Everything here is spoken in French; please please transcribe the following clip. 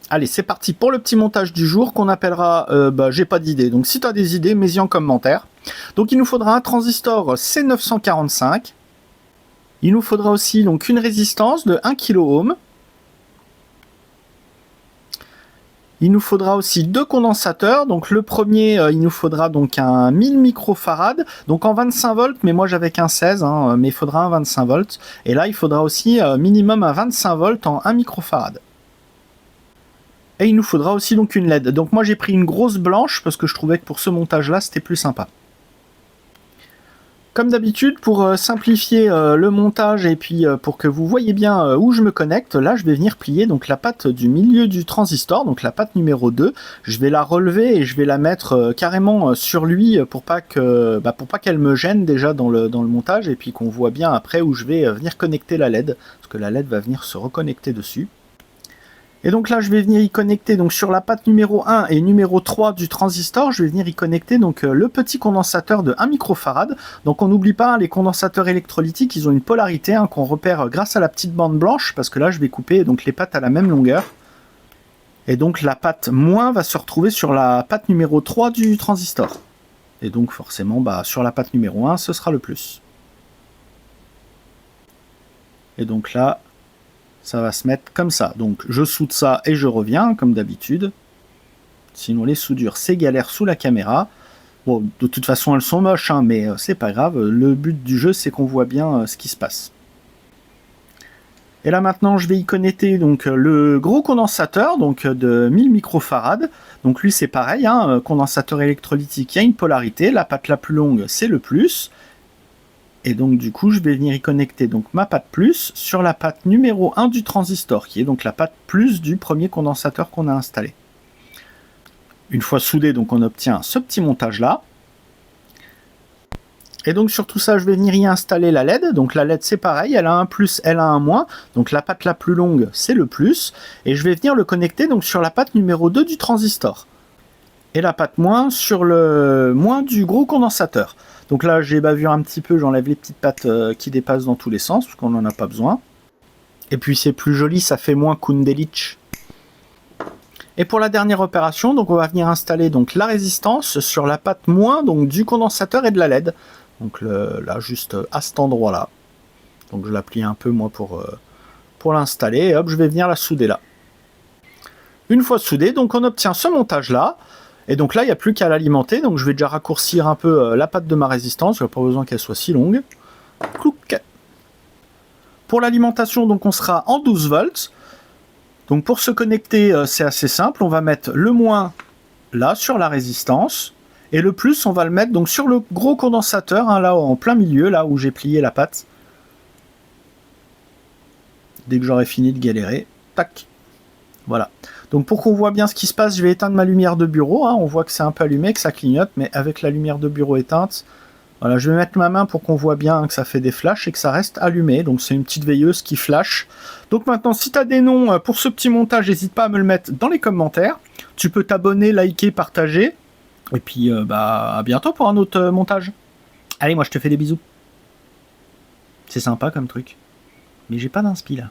Allez, c'est parti pour le petit montage du jour qu'on appellera j'ai pas d'idée. Donc si tu as des idées, mets-y en commentaire. Donc il nous faudra un transistor C945. Il nous faudra aussi donc une résistance de 1 kΩ. Il nous faudra aussi deux condensateurs. Donc le premier, il nous faudra donc un 1000 microfarad, donc en 25 volts, mais moi j'avais qu'un 16, mais il faudra un 25 volts. Et là, il faudra aussi minimum un 25 volts en 1 microfarad. Et il nous faudra aussi donc une LED. Donc moi j'ai pris une grosse blanche parce que je trouvais que pour ce montage là c'était plus sympa. Comme d'habitude, pour simplifier le montage et puis pour que vous voyez bien où je me connecte, là je vais venir plier donc la patte du milieu du transistor, donc la patte numéro 2. Je vais la relever et je vais la mettre carrément sur lui pour pas qu'elle me gêne déjà dans le montage et puis qu'on voit bien après où je vais venir connecter la LED, parce que la LED va venir se reconnecter dessus. Et donc là, je vais venir y connecter donc sur la patte numéro 1 et numéro 3 du transistor, je vais venir y connecter donc le petit condensateur de 1 microfarad. Donc on n'oublie pas, les condensateurs électrolytiques, ils ont une polarité qu'on repère grâce à la petite bande blanche, parce que là, je vais couper donc les pattes à la même longueur. Et donc la patte moins va se retrouver sur la patte numéro 3 du transistor. Et donc forcément, sur la patte numéro 1, ce sera le plus. Et donc là, ça va se mettre comme ça. Donc je soude ça et je reviens, comme d'habitude. Sinon les soudures, c'est galère sous la caméra. Bon, de toute façon, elles sont moches, mais c'est pas grave. Le but du jeu, c'est qu'on voit bien ce qui se passe. Et là maintenant, je vais y connecter donc le gros condensateur donc de 1000 microfarad. Donc lui, c'est pareil, condensateur électrolytique, il y a une polarité. La patte la plus longue, c'est le plus. Et donc du coup, je vais venir y connecter donc ma patte plus sur la patte numéro 1 du transistor, qui est donc la patte plus du premier condensateur qu'on a installé. Une fois soudé, donc on obtient ce petit montage là. Et donc sur tout ça, je vais venir y installer la LED. Donc la LED, c'est pareil, elle a un plus, elle a un moins. Donc la patte la plus longue, c'est le plus. Et je vais venir le connecter donc sur la patte numéro 2 du transistor. Et la patte moins sur le moins du gros condensateur. Donc là, j'ai bavuré un petit peu, j'enlève les petites pattes qui dépassent dans tous les sens, parce qu'on n'en a pas besoin. Et puis c'est plus joli, ça fait moins Kundelich. Et pour la dernière opération, donc on va venir installer donc la résistance sur la patte moins donc du condensateur et de la LED. Donc là, juste à cet endroit-là. Donc je la plie un peu moi pour l'installer, et hop, je vais venir la souder là. Une fois soudée, donc on obtient ce montage-là. Et donc là, il n'y a plus qu'à l'alimenter. Donc je vais déjà raccourcir un peu la patte de ma résistance. Je n'ai pas besoin qu'elle soit si longue. Clouc. Pour l'alimentation, donc on sera en 12 volts. Donc pour se connecter, c'est assez simple. On va mettre le moins là sur la résistance. Et le plus, on va le mettre donc sur le gros condensateur, là en plein milieu, là où j'ai plié la patte. Dès que j'aurai fini de galérer, tac. Voilà. Donc pour qu'on voit bien ce qui se passe, je vais éteindre ma lumière de bureau. On voit que c'est un peu allumé, que ça clignote, mais avec la lumière de bureau éteinte, voilà, je vais mettre ma main pour qu'on voit bien que ça fait des flashs et que ça reste allumé. Donc c'est une petite veilleuse qui flash. Donc maintenant, si tu as des noms pour ce petit montage, n'hésite pas à me le mettre dans les commentaires. Tu peux t'abonner, liker, partager. Et puis à bientôt pour un autre montage. Allez, moi je te fais des bisous. C'est sympa comme truc. Mais j'ai pas d'inspi là.